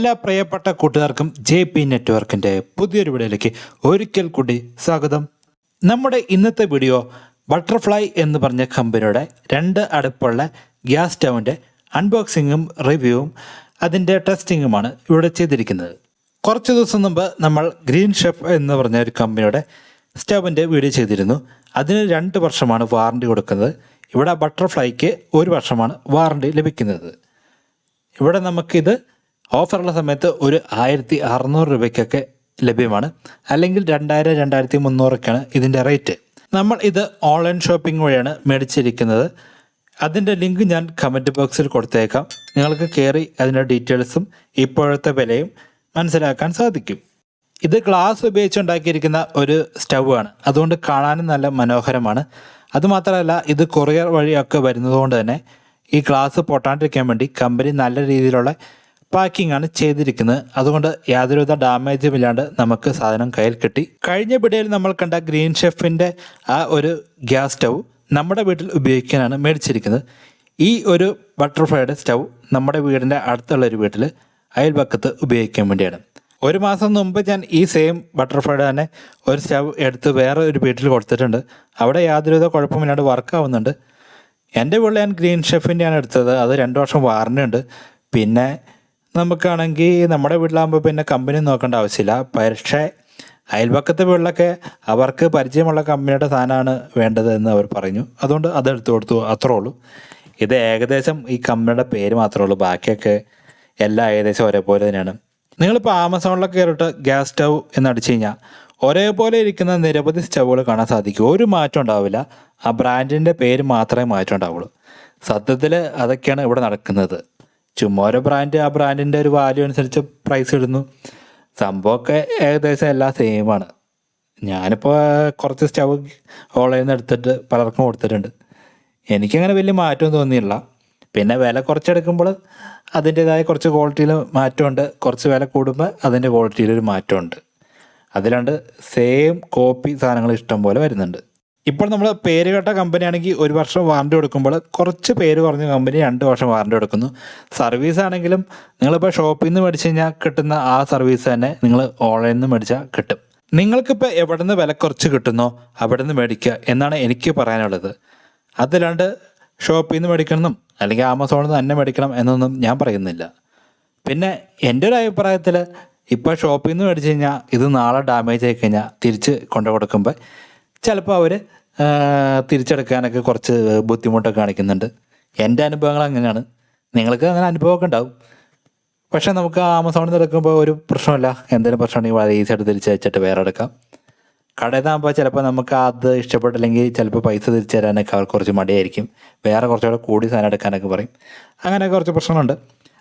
എല്ലാ പ്രിയപ്പെട്ട കൂട്ടുകാർക്കും ജെ നെറ്റ്വർക്കിൻ്റെ പുതിയൊരു വീഡിയോയിലേക്ക് ഒരിക്കൽ കൂടി സ്വാഗതം. നമ്മുടെ ഇന്നത്തെ വീഡിയോ ബട്ടർഫ്ലൈ എന്ന് പറഞ്ഞ കമ്പനിയുടെ 2 അടുപ്പുള്ള ഗ്യാസ് സ്റ്റൗവിൻ്റെ അൺബോക്സിങ്ങും റിവ്യൂവും അതിൻ്റെ ടെസ്റ്റിങ്ങുമാണ് ഇവിടെ ചെയ്തിരിക്കുന്നത്. കുറച്ച് ദിവസം മുമ്പ് നമ്മൾ ഗ്രീൻ ഷെഫ് എന്ന് പറഞ്ഞ ഒരു കമ്പനിയുടെ സ്റ്റൗവിൻ്റെ വീഡിയോ ചെയ്തിരുന്നു. അതിന് 2 വർഷമാണ് വാറണ്ടി കൊടുക്കുന്നത്. ഇവിടെ ബട്ടർഫ്ലൈക്ക് 1 വർഷമാണ് വാറണ്ടി ലഭിക്കുന്നത്. ഇവിടെ നമുക്കിത് ഓഫറുള്ള സമയത്ത് ഒരു 1600 രൂപയ്ക്കൊക്കെ ലഭ്യമാണ്, അല്ലെങ്കിൽ 2000-2300 ഇതിൻ്റെ റേറ്റ്. നമ്മൾ ഇത് ഓൺലൈൻ ഷോപ്പിംഗ് വഴിയാണ് മേടിച്ചിരിക്കുന്നത്. അതിൻ്റെ ലിങ്ക് ഞാൻ കമൻറ്റ് ബോക്സിൽ കൊടുത്തേക്കാം. നിങ്ങൾക്ക് കയറി അതിൻ്റെ ഡീറ്റെയിൽസും ഇപ്പോഴത്തെ വിലയും മനസ്സിലാക്കാൻ സാധിക്കും. ഇത് ഗ്ലാസ് ഉപയോഗിച്ചുണ്ടാക്കിയിരിക്കുന്ന ഒരു സ്റ്റൗ ആണ്, അതുകൊണ്ട് കാണാനും നല്ല മനോഹരമാണ്. അതുമാത്രമല്ല, ഇത് കൊറിയർ വഴിയൊക്കെ വരുന്നതുകൊണ്ട് തന്നെ ഈ ഗ്ലാസ് പൊട്ടാണ്ടിരിക്കാൻ വേണ്ടി കമ്പനി നല്ല രീതിയിലുള്ള പാക്കിംഗ് ആണ് ചെയ്തിരിക്കുന്നത്. അതുകൊണ്ട് യാതൊരുവിധ ഡാമേജും ഇല്ലാണ്ട് നമുക്ക് സാധനം കയ്യിൽ കിട്ടി. കഴിഞ്ഞ വീഡിയോയിൽ നമ്മൾ കണ്ട ഗ്രീൻ ഷെഫിൻ്റെ ആ ഒരു ഗ്യാസ് സ്റ്റൗ നമ്മുടെ വീട്ടിൽ ഉപയോഗിക്കാനാണ് മേടിച്ചിരിക്കുന്നത്. ഈ ഒരു ബട്ടർഫ്ലൈയുടെ സ്റ്റൗ നമ്മുടെ വീടിൻ്റെ അടുത്തുള്ളൊരു വീട്ടിൽ അയൽപക്കത്ത് ഉപയോഗിക്കാൻ വേണ്ടിയാണ്. 1 മാസം മുമ്പ് ഞാൻ ഈ സെയിം ബട്ടർഫ്ലൈയുടെ തന്നെ ഒരു സ്റ്റൗ എടുത്ത് വേറെ ഒരു വീട്ടിൽ കൊടുത്തിട്ടുണ്ട്. അവിടെ യാതൊരുവിധ കുഴപ്പമില്ലാണ്ട് വർക്കാവുന്നുണ്ട്. എൻ്റെ വീട്ടിൽ ഞാൻ ഗ്രീൻ ഷെഫിൻ്റെയാണ് എടുത്തത്. അത് 2 വർഷം വാറണ്ടി ഉണ്ട്. പിന്നെ നമുക്കാണെങ്കിൽ നമ്മുടെ വീട്ടിലാകുമ്പോൾ പിന്നെ കമ്പനി നോക്കേണ്ട ആവശ്യമില്ല. പക്ഷേ അയൽപക്കത്തെ വീട്ടിലൊക്കെ അവർക്ക് പരിചയമുള്ള കമ്പനിയുടെ സാധനമാണ് വേണ്ടത് എന്ന് അവർ പറഞ്ഞു. അതുകൊണ്ട് അതെടുത്ത് കൊടുത്തു, അത്രേ ഉള്ളൂ. ഇത് ഏകദേശം ഈ കമ്പനിയുടെ പേര് മാത്രമേ ഉള്ളൂ, ബാക്കിയൊക്കെ എല്ലാം ഏകദേശം ഒരേപോലെ തന്നെയാണ്. നിങ്ങളിപ്പോൾ ആമസോണിലൊക്കെ കയറിയിട്ട് ഗ്യാസ് സ്റ്റൗ എന്നടിച്ചു കഴിഞ്ഞാൽ ഒരേപോലെ ഇരിക്കുന്ന നിരവധി സ്റ്റൗകൾ കാണാൻ സാധിക്കും. ഒരു മാറ്റം ഉണ്ടാവില്ല, ആ ബ്രാൻഡിൻ്റെ പേര് മാത്രമേ മാറ്റം ഉണ്ടാവുള്ളൂ. സത്യത്തിൽ അതൊക്കെയാണ് ഇവിടെ നടക്കുന്നത്. ചുമ്മാ ഓരോ ബ്രാൻഡ് ആ ബ്രാൻഡിൻ്റെ ഒരു വാല്യൂ അനുസരിച്ച് പ്രൈസ് ഇടുന്നു. സംഭവമൊക്കെ ഏകദേശം എല്ലാം സെയിമാണ്. ഞാനിപ്പോൾ കുറച്ച് സ്റ്റൗ ഓൺലൈനിൽ നിന്ന് എടുത്തിട്ട് പലർക്കും കൊടുത്തിട്ടുണ്ട്. എനിക്കങ്ങനെ വലിയ മാറ്റമൊന്നും തോന്നിയില്ല. പിന്നെ വില കുറച്ചെടുക്കുമ്പോൾ അതിൻ്റേതായ കുറച്ച് ക്വാളിറ്റിയിൽ മാറ്റമുണ്ട്, കുറച്ച് വില കൂടുമ്പോൾ അതിൻ്റെ ക്വാളിറ്റിയിലൊരു മാറ്റമുണ്ട്. അതിലാണ്ട് സെയിം കോപ്പി സാധനങ്ങൾ ഇഷ്ടം പോലെ വരുന്നുണ്ട്. ഇപ്പോൾ നമ്മൾ പേര് കേട്ട കമ്പനിയാണെങ്കിൽ 1 വർഷം വാറണ്ടി കൊടുക്കുമ്പോൾ കുറച്ച് പേര് കുറഞ്ഞ കമ്പനി 2 വർഷം വാറണ്ടി കൊടുക്കുന്നു. സർവീസ് ആണെങ്കിലും നിങ്ങളിപ്പോൾ ഷോപ്പിൽ നിന്ന് മേടിച്ച് കഴിഞ്ഞാൽ കിട്ടുന്ന ആ സർവീസ് തന്നെ നിങ്ങൾ ഓൺലൈനിൽ നിന്ന് മേടിച്ചാൽ കിട്ടും. നിങ്ങൾക്കിപ്പോൾ എവിടെ നിന്ന് വില കുറച്ച് കിട്ടുന്നോ അവിടെ നിന്ന് മേടിക്കുക എന്നാണ് എനിക്ക് പറയാനുള്ളത്. അതല്ലാണ്ട് ഷോപ്പിൽ നിന്ന് മേടിക്കണമെന്നും അല്ലെങ്കിൽ ആമസോണിൽ നിന്ന് തന്നെ മേടിക്കണം എന്നൊന്നും ഞാൻ പറയുന്നില്ല. പിന്നെ എൻ്റെ ഒരു അഭിപ്രായത്തിൽ ഇപ്പോൾ ഷോപ്പിൽ നിന്ന് മേടിച്ച് കഴിഞ്ഞാൽ ഇത് നാളെ ഡാമേജ് ആയി കഴിഞ്ഞാൽ തിരിച്ച് കൊണ്ടു കൊടുക്കുമ്പോൾ ചിലപ്പോൾ അവർ തിരിച്ചെടുക്കാനൊക്കെ കുറച്ച് ബുദ്ധിമുട്ടൊക്കെ കാണിക്കുന്നുണ്ട്. എൻ്റെ അനുഭവങ്ങൾ അങ്ങനെയാണ്. നിങ്ങൾക്ക് അങ്ങനെ അനുഭവമൊക്കെ ഉണ്ടാവും. പക്ഷേ നമുക്ക് ആമസോണിൽ നിന്ന് എടുക്കുമ്പോൾ ഒരു പ്രശ്നമില്ല. എന്തെങ്കിലും പ്രശ്നമുണ്ടെങ്കിൽ വളരെ ഈസി ആയിട്ട് തിരിച്ച് വെച്ചിട്ട് വേറെ എടുക്കാം. കടയിൽ നിന്നാകുമ്പോൾ ചിലപ്പോൾ നമുക്ക് അത് ഇഷ്ടപ്പെട്ടില്ലെങ്കിൽ ചിലപ്പോൾ പൈസ തിരിച്ചു തരാനൊക്കെ അവർക്ക് കുറച്ച് മടിയായിരിക്കും. വേറെ കുറച്ചുകൂടെ കൂടി സാധനം എടുക്കാനൊക്കെ പറയും. അങ്ങനെ കുറച്ച് പ്രശ്നങ്ങളുണ്ട്.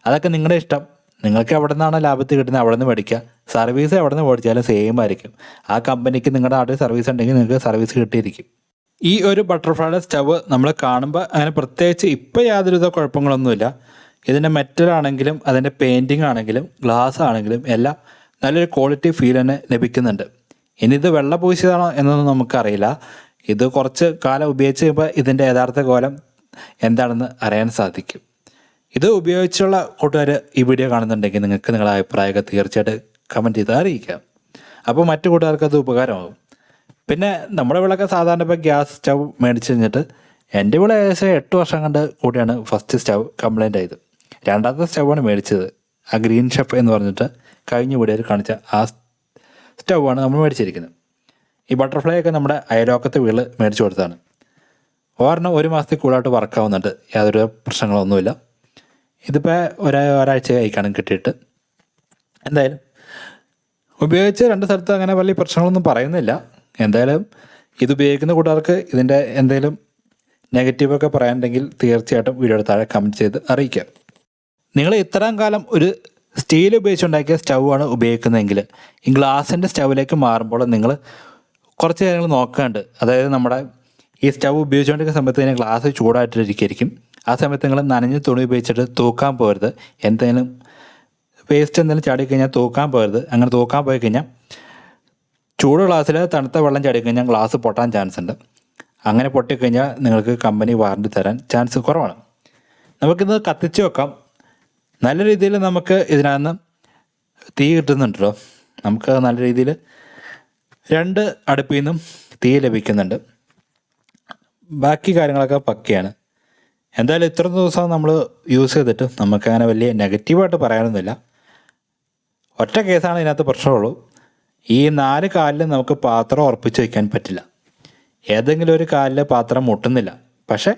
അതൊക്കെ നിങ്ങളുടെ ഇഷ്ടം. നിങ്ങൾക്ക് എവിടെ നിന്നാണ് ലാഭത്തിൽ കിട്ടുന്നത് അവിടെ നിന്ന് മേടിക്കുക. സർവീസ് എവിടെ നിന്ന് മേടിച്ചാലും സെയിം ആയിരിക്കും. ആ കമ്പനിക്ക് നിങ്ങളുടെ നാട്ടിൽ സർവീസ് ഉണ്ടെങ്കിൽ നിങ്ങൾക്ക് സർവീസ് കിട്ടിയിരിക്കും. ഈ ഒരു ബട്ടർഫ്ലൈയുടെ സ്റ്റവ് നമ്മൾ കാണുമ്പോൾ അങ്ങനെ പ്രത്യേകിച്ച് ഇപ്പോൾ യാതൊരുവിധ കുഴപ്പങ്ങളൊന്നുമില്ല. ഇതിൻ്റെ മെറ്റലാണെങ്കിലും അതിൻ്റെ പെയിൻറ്റിങ് ആണെങ്കിലും ഗ്ലാസ് ആണെങ്കിലും എല്ലാം നല്ലൊരു ക്വാളിറ്റി ഫീൽ തന്നെ ലഭിക്കുന്നുണ്ട്. ഇനി ഇത് വെള്ള പൂശിയതാണോ എന്നൊന്നും നമുക്കറിയില്ല. ഇത് കുറച്ച് കാലം ഉപയോഗിച്ച് കഴിയുമ്പോൾ ഇതിൻ്റെ യഥാർത്ഥ കോലം എന്താണെന്ന് അറിയാൻ സാധിക്കും. ഇത് ഉപയോഗിച്ചുള്ള കൂട്ടുകാർ ഈ വീഡിയോ കാണുന്നുണ്ടെങ്കിൽ നിങ്ങൾക്ക് നിങ്ങളുടെ അഭിപ്രായമൊക്കെ തീർച്ചയായിട്ടും കമൻറ്റ് ചെയ്ത് അറിയിക്കാം. അപ്പോൾ മറ്റു കൂട്ടുകാർക്ക് അത് ഉപകാരമാകും. പിന്നെ നമ്മുടെ വീട്ടിലൊക്കെ സാധാരണ ഇപ്പോൾ ഗ്യാസ് സ്റ്റൗ മേടിച്ച് കഴിഞ്ഞിട്ട് എൻ്റെ വീട് ഏകദേശം 8 വർഷം കണ്ട് കൂടിയാണ് ഫസ്റ്റ് സ്റ്റൗ കംപ്ലൈൻ്റ് ആയത്. 2ാമത്തെ സ്റ്റൗവാണ് മേടിച്ചത്. ആ ഗ്രീൻ ഷെഫ് എന്ന് പറഞ്ഞിട്ട് കഴിഞ്ഞ വീഡിയോയിൽ കാണിച്ച ആ സ്റ്റൗവാണ് നമ്മൾ മേടിച്ചിരിക്കുന്നത്. ഈ ബട്ടർഫ്ലൈ ഒക്കെ നമ്മുടെ അയലോക്കത്തെ വീട്ടിൽ മേടിച്ചു കൊടുത്തതാണ്. ഒരെണ്ണം 1 മാസത്തിൽ കൂടുതലായിട്ട് വർക്കാവുന്നുണ്ട്, യാതൊരു പ്രശ്നങ്ങളൊന്നുമില്ല. ഇതിപ്പോൾ ഒരാഴ്ച ആയിക്കാണ് കിട്ടിയിട്ട്. എന്തായാലും ഉപയോഗിച്ച് 2 സ്ഥലത്ത് അങ്ങനെ വലിയ പ്രശ്നങ്ങളൊന്നും പറയുന്നില്ല. എന്തായാലും ഇത് ഉപയോഗിക്കുന്ന കൂട്ടുകാർക്ക് ഇതിൻ്റെ എന്തെങ്കിലും നെഗറ്റീവൊക്കെ പറയാനുണ്ടെങ്കിൽ തീർച്ചയായിട്ടും വീഡിയോയുടെ താഴെ കമൻറ്റ് ചെയ്ത് അറിയിക്കാം. നിങ്ങൾ ഇത്രയും കാലം ഒരു സ്റ്റീൽ ഉപയോഗിച്ചുണ്ടാക്കിയ സ്റ്റൗ ആണ് ഉപയോഗിക്കുന്നതെങ്കിൽ ഈ ഗ്ലാസിൻ്റെ സ്റ്റൗവിലേക്ക് മാറുമ്പോൾ നിങ്ങൾ കുറച്ച് കാര്യങ്ങൾ നോക്കാണ്ട്. അതായത് നമ്മുടെ ഈ സ്റ്റൗ ഉപയോഗിച്ചുകൊണ്ടിരിക്കുന്ന സമയത്ത് ഇതിന് ഗ്ലാസ് ചൂടായിട്ടിരിക്കും. ആ സമയത്ത് നിങ്ങൾ നനഞ്ഞ തുണി ഉപയോഗിച്ചിട്ട് തൂക്കാൻ പോകരുത്. എന്തെങ്കിലും വേസ്റ്റ് എന്തെങ്കിലും ചാടിക്കഴിഞ്ഞാൽ തൂക്കാൻ പോകരുത്. അങ്ങനെ തൂക്കാൻ പോയി കഴിഞ്ഞാൽ ചൂട് ഗ്ലാസ്സിൽ തണുത്ത വെള്ളം ചാടിക്കഴിഞ്ഞാൽ ഗ്ലാസ് പൊട്ടാൻ ചാൻസ് ഉണ്ട്. അങ്ങനെ പൊട്ടിക്കഴിഞ്ഞാൽ നിങ്ങൾക്ക് കമ്പനി വാറണ്ടി തരാൻ ചാൻസ് കുറവാണ്. നമുക്കിത് കത്തിച്ച് വെക്കാം. നല്ല രീതിയിൽ നമുക്ക് ഇതിനകത്ത് തീ കിട്ടുന്നുണ്ടല്ലോ. നമുക്ക് നല്ല രീതിയിൽ 2 അടുപ്പിൽ നിന്നും തീ ലഭിക്കുന്നുണ്ട്. ബാക്കി കാര്യങ്ങളൊക്കെ പക്കയാണ്. എന്തായാലും ഇത്ര ദിവസം നമ്മൾ യൂസ് ചെയ്തിട്ട് നമുക്കങ്ങനെ വലിയ നെഗറ്റീവായിട്ട് പറയാനൊന്നുമില്ല. ഒറ്റ കേസാണ് ഇതിനകത്ത് പ്രശ്നമുള്ളൂ. ഈ 4 കാലിൽ നമുക്ക് പാത്രം ഉറപ്പിച്ച് വയ്ക്കാൻ പറ്റില്ല. ഏതെങ്കിലും ഒരു കാലിൽ പാത്രം മുട്ടുന്നില്ല. പക്ഷേ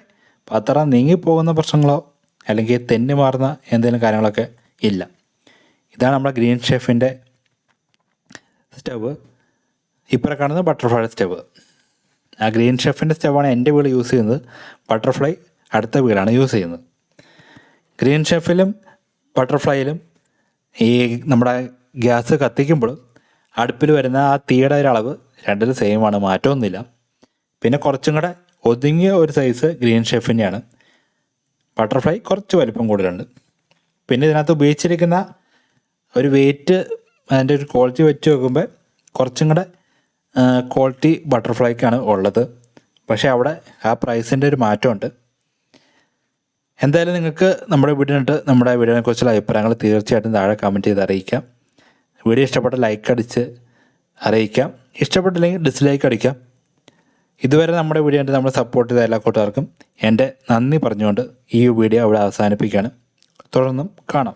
പാത്രം നീങ്ങിപ്പോകുന്ന പ്രശ്നങ്ങളോ അല്ലെങ്കിൽ തെന്നി മാറുന്ന എന്തെങ്കിലും കാര്യങ്ങളൊക്കെ ഇല്ല. ഇതാണ് നമ്മുടെ ഗ്രീൻ ഷെഫിൻ്റെ സ്റ്റവ്. ഇപ്പോൾ കാണുന്നത് ബട്ടർഫ്ലൈ സ്റ്റവ്. ആ ഗ്രീൻ ഷെഫിൻ്റെ സ്റ്റവാണ് എൻ്റെ വീട് യൂസ് ചെയ്യുന്നത്. ബട്ടർഫ്ലൈ അടുത്ത വീടാണ് യൂസ് ചെയ്യുന്നത്. ഗ്രീൻ ഷെഫിലും ബട്ടർഫ്ലൈയിലും ഈ നമ്മുടെ ഗ്യാസ് കത്തിക്കുമ്പോൾ അടുപ്പിൽ വരുന്ന ആ തീയുടെ ഒരു അളവ് രണ്ടിലും സെയിമാണ്, മാറ്റമൊന്നുമില്ല. പിന്നെ കുറച്ചും കൂടെ ഒതുങ്ങിയ ഒരു സൈസ് ഗ്രീൻ ഷെഫിൻ്റെയാണ്. ബട്ടർഫ്ലൈ കുറച്ച് വലിപ്പം കൂടുതലുണ്ട്. പിന്നെ ഇതിനകത്ത് ഉപയോഗിച്ചിരിക്കുന്ന ഒരു വെയിറ്റ്, അതിൻ്റെ ഒരു ക്വാളിറ്റി വെച്ച് നോക്കുമ്പോൾ കുറച്ചും കൂടെ ക്വാളിറ്റി ബട്ടർഫ്ലൈക്കാണ് ഉള്ളത്. പക്ഷേ അവിടെ ആ പ്രൈസിൻ്റെ ഒരു മാറ്റമുണ്ട്. എന്തായാലും നിങ്ങൾക്ക് നമ്മുടെ വീഡിയോനെക്കുറിച്ചുള്ള അഭിപ്രായങ്ങൾ തീർച്ചയായിട്ടും താഴെ കമൻറ്റ് ചെയ്ത് അറിയിക്കാം. വീഡിയോ ഇഷ്ടപ്പെട്ട ലൈക്ക് അടിച്ച് അറിയിക്കാം. ഇഷ്ടപ്പെട്ടില്ലെങ്കിൽ ഡിസ്ലൈക്ക് അടിക്കാം. ഇതുവരെ നമ്മുടെ വീഡിയോ കണ്ട് നമ്മൾ സപ്പോർട്ട് ചെയ്ത എല്ലാ കൂട്ടുകാർക്കും എൻ്റെ നന്ദി പറഞ്ഞുകൊണ്ട് ഈ വീഡിയോ അവിടെ അവസാനിപ്പിക്കുകയാണ്. തുടർന്നും കാണാം.